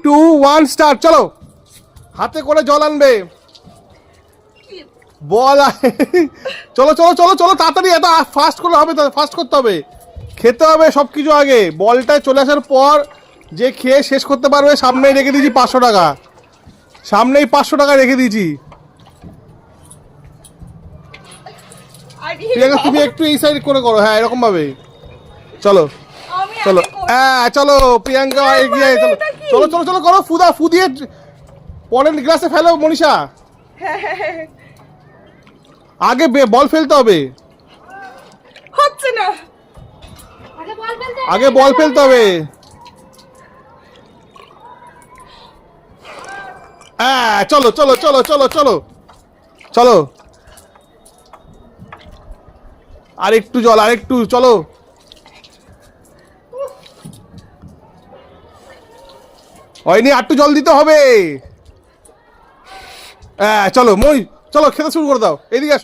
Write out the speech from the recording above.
2 1 start. চলো, হাতে করে জল আনবে, বল। চলো চলো চলো চলো তাড়াতাড়ি, এটা ফাস্ট করলে হবে, ফাস্ট করতে হবে, খেতে হবে সব কিছু আগে। বলটা চলে আসার পর যে খেয়ে শেষ করতে পারবে, সামনেই রেখে দিয়েছি 500 টাকা, সামনেই 500 টাকা রেখে দিয়েছি। প্রিয়াঙ্কা তুমি একটু এই সাইড করে করো, হ্যাঁ এরকম ভাবে। চলো চলো, হ্যাঁ চলো প্রিয়াঙ্কা এগিয়ে, চলো চলো চলো চলো করো, ফু দিয়ে পরের গ্লাসে ফেলো মনীষা। আগে বল ফেলতে হবে, হচ্ছে না, আগে বল ফেলতে হবে। হ্যাঁ চলো চলো চলো চলো চলো চলো, আর একটু জল, আর একটু, চলো। হয়নি, আর একটু জল দিতে হবে। হ্যাঁ চলো মই, চলো খেতে শুরু করে দাও, এদিকে আসো।